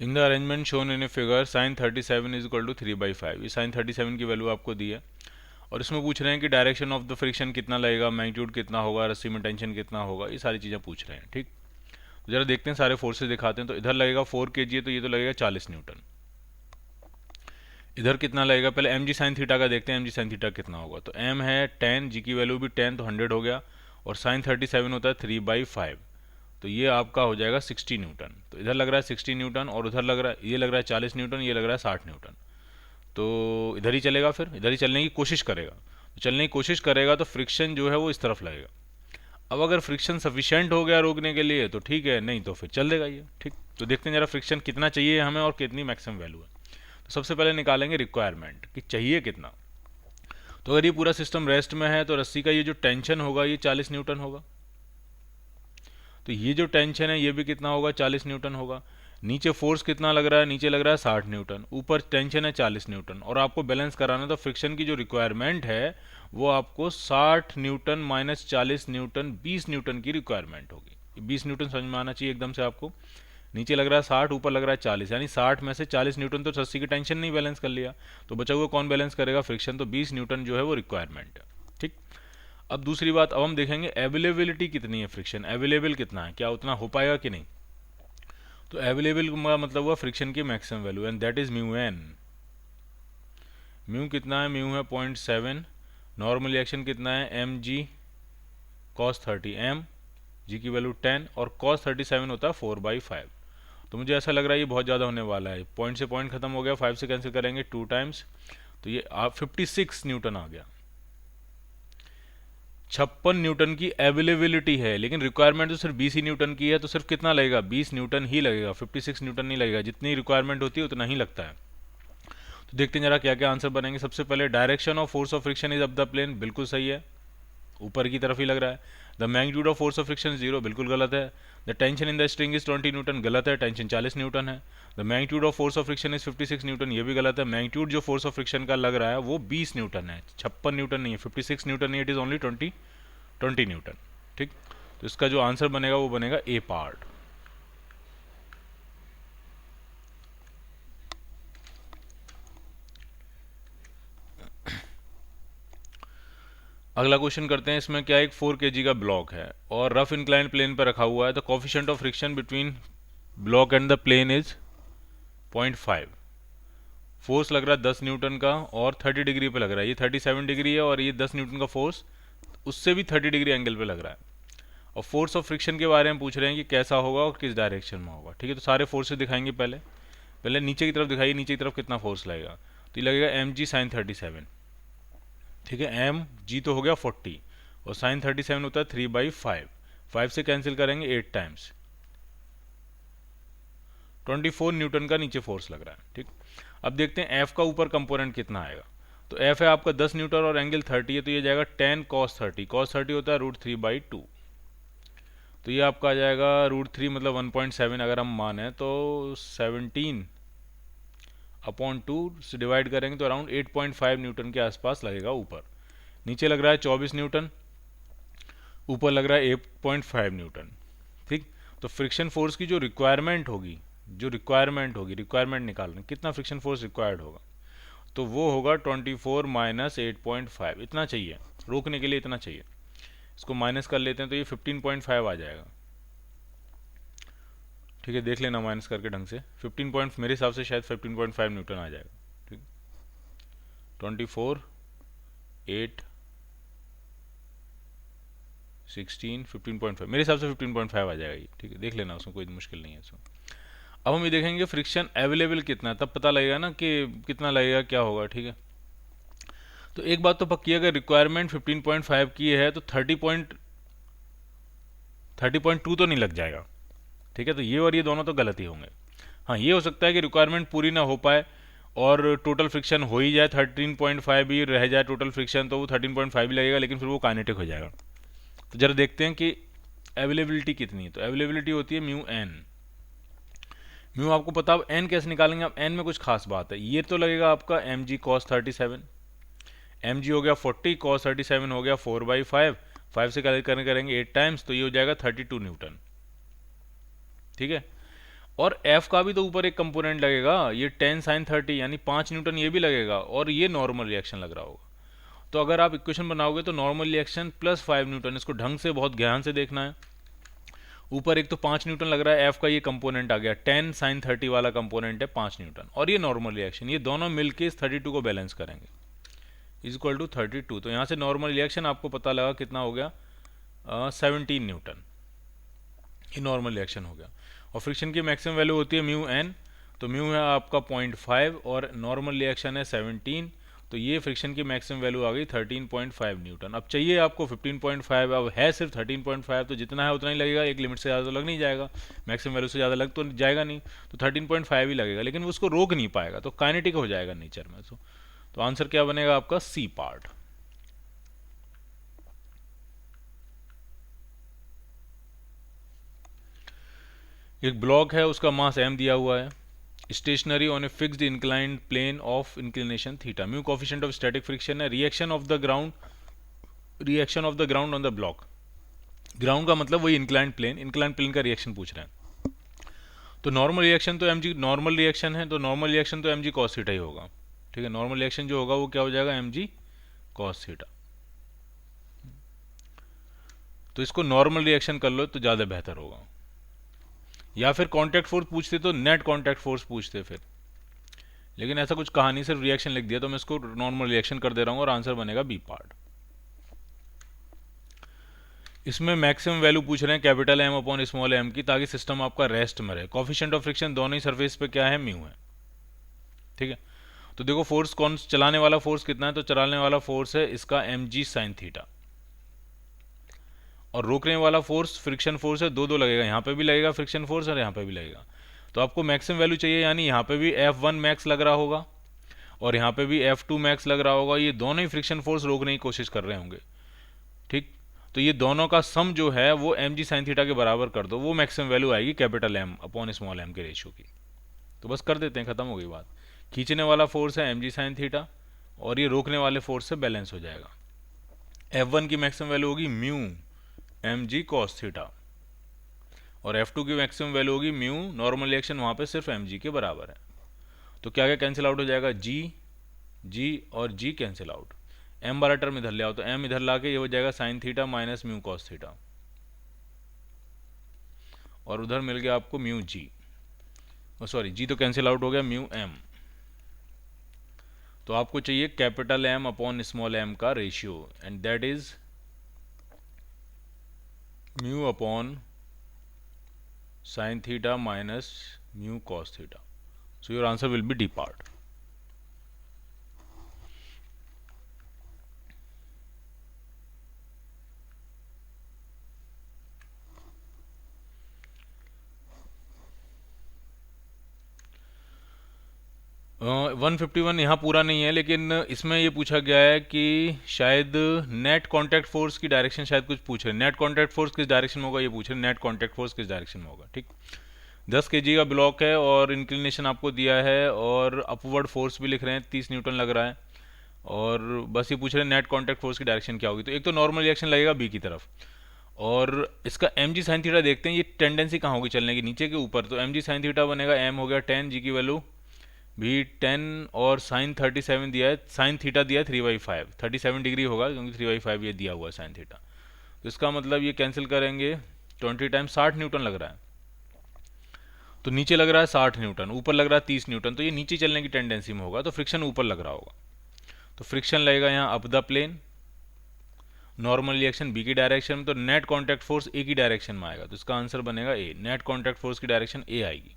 In the arrangement shown in a figure sine 37 is equal to 3/5। ये sign 37 की value आपको दी है और इसमें पूछ रहे हैं कि डायरेक्शन ऑफ द फ्रिक्शन कितना लगेगा, मैग्नीट्यूड कितना होगा, रस्सी में टेंशन कितना होगा, ये सारी चीज़ें पूछ रहे हैं। ठीक, तो जरा देखते हैं, सारे फोर्सेज दिखाते हैं। तो इधर लगेगा 4 kg है, तो ये तो लगेगा 40 न्यूटन। इधर कितना लगेगा, पहले एम जी साइन थीटा का देखते हैं, एम जी साइन थीटा कितना होगा। तो एम है 10, जी की वैल्यू भी 10, तो 100 हो गया, और साइन 37 होता है 3/5, तो ये आपका हो जाएगा 60 न्यूटन। तो इधर लग रहा है 60 न्यूटन, और उधर लग रहा है, ये लग रहा है 40 न्यूटन, ये लग रहा है 60 न्यूटन। तो इधर ही चलेगा, फिर इधर ही चलने की कोशिश करेगा। तो चलने की कोशिश करेगा तो फ्रिक्शन जो है वो इस तरफ लगेगा। अब अगर फ्रिक्शन सफिशिएंट हो गया रोकने के लिए तो ठीक है, नहीं तो फिर चल देगा ये। ठीक, तो देखते हैं जरा फ्रिक्शन कितना चाहिए हमें और कितनी मैक्सिमम वैल्यू है। तो सबसे पहले निकालेंगे रिक्वायरमेंट कि चाहिए कितना। तो अगर ये पूरा सिस्टम रेस्ट में है तो रस्सी का ये जो टेंशन होगा ये 40 न्यूटन होगा। तो ये जो टेंशन है ये भी कितना होगा, 40 न्यूटन होगा। नीचे फोर्स कितना लग रहा है, नीचे लग रहा है 60 न्यूटन, ऊपर टेंशन है 40 न्यूटन, और आपको बैलेंस कराना है। तो फ्रिक्शन की जो रिक्वायरमेंट है वो आपको 60 न्यूटन माइनस 40 न्यूटन, 20 न्यूटन की रिक्वायरमेंट होगी। 20 न्यूटन समझ में आना चाहिए एकदम से आपको। नीचे लग रहा है 60, ऊपर लग रहा है 40, यानी 60 में से 40 न्यूटन तो रस्सी की टेंशन नहीं बैलेंस कर लिया, तो बचा हुआ कौन बैलेंस करेगा, फ्रिक्शन। तो 20 न्यूटन जो है वो रिक्वायरमेंट है। ठीक, अब दूसरी बात, अब हम देखेंगे अवेलेबिलिटी कितनी है, फ्रिक्शन अवेलेबल कितना है, क्या उतना हो पाएगा कि नहीं। तो अवेलेबल का मतलब हुआ फ्रिक्शन की maximum value, and that is mu N. Mu कितना है, म्यू है 0.7। नॉर्मल रिएक्शन कितना है, M G cos 30, M G की वैल्यू 10, और कॉस 37 होता है 4/5। तो मुझे ऐसा लग रहा है ये बहुत ज़्यादा होने वाला है। पॉइंट से पॉइंट खत्म हो गया, 5 से कैंसिल करेंगे 2 टाइम्स, तो ये 56 न्यूटन आ गया। 56 न्यूटन की अवेलेबिलिटी है, लेकिन रिक्वायरमेंट तो सिर्फ 20 ही न्यूटन की है, तो सिर्फ कितना लगेगा, 20 न्यूटन ही लगेगा, 56 न्यूटन नहीं लगेगा। जितनी रिक्वायरमेंट होती है उतना ही लगता है। तो देखते हैं जरा क्या क्या आंसर बनेंगे। सबसे पहले direction of force of friction is up the plane, बिल्कुल सही है, ऊपर की तरफ ही लग रहा है। The magnitude of force of friction 0, बिल्कुल गलत है। The tension in the string is 20 Newton, गलत है, टेंशन 40 न्यूटन है। The magnitude of force of friction is 56 Newton, ये भी गलत है। मैग्नीट्यूड जो फोर्स ऑफ फ्रिक्शन का लग रहा है वो 20 न्यूटन है, 56 न्यूटन नहीं है, 56 न्यूटन नहीं, इट इज ओनली 20 न्यूटन। ठीक, तो इसका जो आंसर बनेगा वो बनेगा ए पार्ट। अगला क्वेश्चन करते हैं। इसमें क्या, एक 4 kg का ब्लॉक है और रफ इंक्लाइन प्लेन पर रखा हुआ है। The coefficient of friction between block and the plane is 0.5। Force लग रहा है 10 न्यूटन का और 30 डिग्री पे लग रहा है, ये 37 डिग्री है, और ये 10 न्यूटन का फोर्स उससे भी 30 डिग्री एंगल पे लग रहा है। और फोर्स ऑफ फ्रिक्शन के बारे में पूछ रहे हैं कि कैसा होगा और किस डायरेक्शन में होगा। ठीक है, तो सारे फोर्सेस दिखाएंगे। पहले पहले नीचे की तरफ दिखाइए, नीचे की तरफ कितना फोर्स लगेगा। तो ये लगेगा एम जी साइन 37। ठीक है, एम जी तो हो गया 40, और साइन 37 होता है 3/5, 5 से कैंसिल करेंगे 8 टाइम्स, 24 न्यूटन का नीचे फोर्स लग रहा है। ठीक, अब देखते हैं एफ का ऊपर कंपोनेंट कितना आएगा। तो एफ है आपका 10 न्यूटन और एंगल 30 है, तो ये जाएगा 10 cos 30, cos 30 होता है √3/2, तो ये आपका आ जाएगा √3 मतलब 1.7, अगर हम माने तो 17/2 से डिवाइड करेंगे तो अराउंड 8.5 न्यूटन के आसपास लगेगा ऊपर। नीचे लग रहा है 24 न्यूटन, ऊपर लग रहा है 8.5 न्यूटन। ठीक, तो फ्रिक्शन फोर्स की जो रिक्वायरमेंट निकालना, कितना फ्रिक्शन फोर्स रिक्वायर्ड होगा, तो वो होगा 24 माइनस 8.5, इतना चाहिए रोकने के लिए, इतना चाहिए। इसको माइनस कर लेते हैं तो ये 15.5 आ जाएगा। ठीक है, देख लेना माइनस करके ढंग से। 15 पॉइंट मेरे हिसाब से शायद 15.5 न्यूटन आ जाएगा। ठीक, 24 8 16 15.5, मेरे हिसाब से 15.5 आ जाएगा ये। ठीक है, देख लेना, उसमें कोई मुश्किल नहीं है इसमें। अब हम ये देखेंगे फ्रिक्शन अवेलेबल कितना है, तब पता लगेगा ना कि कितना लगेगा, क्या होगा। ठीक है, तो एक बात तो पक्की है, अगर रिक्वायरमेंट 15.5 की है तो 30.2 तो नहीं लग जाएगा। ठीक है, तो ये और ये दोनों तो गलत ही होंगे। हाँ, ये हो सकता है कि रिक्वायरमेंट पूरी ना हो पाए और टोटल फ्रिक्शन हो ही जाए, 13.5 भी रह जाए टोटल फ्रिक्शन, तो वो 13.5 भी लगेगा, लेकिन फिर वो काइनेटिक हो जाएगा। तो जरा देखते हैं कि अवेलेबिलिटी कितनी है। तो अवेलेबिलिटी होती है म्यू एन। म्यू आपको पता, अब एन कैसे निकालेंगे। अब एन में कुछ खास बात है, ये तो लगेगा आपका M G cos 37, M G हो गया 40, कॉस 37 हो गया 4/5, 5 से कैलकुलेट करेंगे 8 टाइम्स, तो ये हो जाएगा 32 न्यूटन। ठीक है, और एफ का भी तो ऊपर एक कंपोनेंट लगेगा, ये 10 साइन 30 यानी 5 न्यूटन ये भी लगेगा, और ये नॉर्मल रिएक्शन लग रहा होगा। तो अगर आप इक्वेशन बनाओगे तो नॉर्मल रिएक्शन प्लस 5 न्यूटन, इसको ढंग से बहुत ध्यान से देखना है। ऊपर एक तो 5 न्यूटन लग रहा है, एफ का ये कंपोनेंट आ गया 10 साइन 30 वाला कंपोनेंट है 5 न्यूटन, और ये नॉर्मल रिएक्शन, ये दोनों मिलके इस 32 को बैलेंस करेंगे, इज इक्वल टू 32। तो यहाँ से नॉर्मल रिएक्शन आपको पता लगा कितना हो गया, 17 न्यूटन, ये नॉर्मल रिएक्शन हो गया। और फ्रिक्शन की मैक्सिमम वैल्यू होती है म्यू एन, तो म्यू है आपका 0.5 और नॉर्मल रिएक्शन है 17, तो ये फ्रिक्शन की मैक्सिमम वैल्यू आ गई 13.5 न्यूटन। अब चाहिए आपको 15.5, अब है सिर्फ 13.5, तो जितना है उतना ही लगेगा, एक लिमिट से ज़्यादा तो लग नहीं जाएगा, मैक्सिमम वैल्यू से ज़्यादा लग तो जाएगा नहीं, तो 13.5 ही लगेगा, लेकिन वो उसको रोक नहीं पाएगा, तो काइनेटिक हो जाएगा नेचर में। तो आंसर क्या बनेगा आपका, सी पार्ट। एक ब्लॉक है, उसका मास m दिया हुआ है, stationary on a fixed inclined plane of inclination theta, mu coefficient of static friction है, reaction of the ground on the block, ground का मतलब वही इंक्लाइंड प्लेन का रिएक्शन पूछ रहे हैं। तो नॉर्मल रिएक्शन तो mg नॉर्मल रिएक्शन है, तो नॉर्मल रिएक्शन तो mg cos थीटा ही होगा, ठीक है। नॉर्मल रिएक्शन जो होगा वो क्या हो जाएगा, mg cos थीटा। तो इसको नॉर्मल रिएक्शन कर लो तो ज़्यादा बेहतर होगा, या फिर कांटेक्ट फोर्स पूछते तो नेट कांटेक्ट फोर्स पूछते फिर, लेकिन ऐसा कुछ कहा नहीं, सिर्फ रिएक्शन लिख दिया, तो मैं इसको नॉर्मल रिएक्शन कर दे रहा हूँ और आंसर बनेगा बी पार्ट। इसमें मैक्सिमम वैल्यू पूछ रहे हैं capital M upon small M की, ताकि सिस्टम आपका रेस्ट में रहे। कोफिशिएंट ऑफ फ्रिक्शन दोनों ही सरफेस पे क्या है, म्यू है, ठीक है। तो देखो फोर्स कौन, चलाने वाला फोर्स कितना है, तो चलाने वाला फोर्स है इसका mg साइन थीटा, और रोकने वाला फोर्स फ्रिक्शन फोर्स है, दो लगेगा, यहाँ पे भी लगेगा फ्रिक्शन फोर्स और यहाँ पे भी लगेगा। तो आपको मैक्सिमम वैल्यू चाहिए, यानी यहाँ पे भी F1 मैक्स लग रहा होगा और यहाँ पे भी F2 मैक्स लग रहा होगा, ये दोनों ही फ्रिक्शन फोर्स रोकने की कोशिश कर रहे होंगे, ठीक। तो ये दोनों का सम जो है वो mg साइन थीटा के बराबर कर दो, वो मैक्सिमम वैल्यू आएगी capital M upon small m के रेशियो की। तो बस कर देते हैं, खत्म हो गई बात। खींचने वाला फोर्स है mg साइन थीटा और ये रोकने वाले फोर्स से बैलेंस हो जाएगा। F1 की मैक्सिमम वैल्यू होगी म्यू mg cos थीटा, और F2 की मैक्सिमम वैल्यू होगी म्यू, नॉर्मल रिएक्शन वहाँ पे सिर्फ mg के बराबर है, तो क्या क्या कैंसिल आउट हो जाएगा, g और g कैंसिल आउट, m वाला टर्म इधर ले आओ, तो m इधर ला के ये हो जाएगा sine theta minus mu cos theta, और उधर मिल गया आपको म्यू g, सॉरी g तो कैंसिल आउट हो गया, म्यू m। तो आपको चाहिए capital M upon small m का ratio, and that is mu upon sin theta minus mu cos theta. So your answer will be D part. uh, 151 यहाँ पूरा नहीं है, लेकिन इसमें ये पूछा गया है कि शायद नेट कांटेक्ट फोर्स की डायरेक्शन शायद कुछ पूछ रहे हैं, नेट कांटेक्ट फोर्स किस डायरेक्शन में होगा ये पूछ रहे हैं, नेट कांटेक्ट फोर्स किस डायरेक्शन में होगा, ठीक। 10 kg का ब्लॉक है और इंक्लिनेशन आपको दिया है, और अपवर्ड फोर्स भी लिख रहे हैं 30 न्यूटन लग रहा है, और बस ये पूछ रहे हैं नेट कांटेक्ट फोर्स की डायरेक्शन क्या होगी। तो एक तो नॉर्मल रिएक्शन लगेगा बी की तरफ, और इसका mg साइन थीटा देखते हैं, ये टेंडेंसी कहाँ होगी चलने की, नीचे के ऊपर, तो mg साइन थीटा बनेगा m हो गया 10, g की वैल्यू भी 10, और साइन 37 दिया है, साइन थीटा दिया है 3/5, 37 डिग्री होगा क्योंकि 3/5 ये दिया हुआ है साइन थीटा। तो इसका मतलब ये कैंसिल करेंगे 20 टाइम्स 60 न्यूटन लग रहा है, तो नीचे लग रहा है 60 न्यूटन, ऊपर लग रहा है 30 न्यूटन, तो ये नीचे चलने की टेंडेंसी में होगा, तो फ्रिक्शन ऊपर लग रहा होगा, तो फ्रिक्शन लगेगा यहाँ up the plane, normal reaction B की डायरेक्शन में, तो नेट कांटेक्ट फोर्स ए की डायरेक्शन में आएगा, तो इसका आंसर बनेगा ए, नेट कांटेक्ट फोर्स की डायरेक्शन ए आएगी।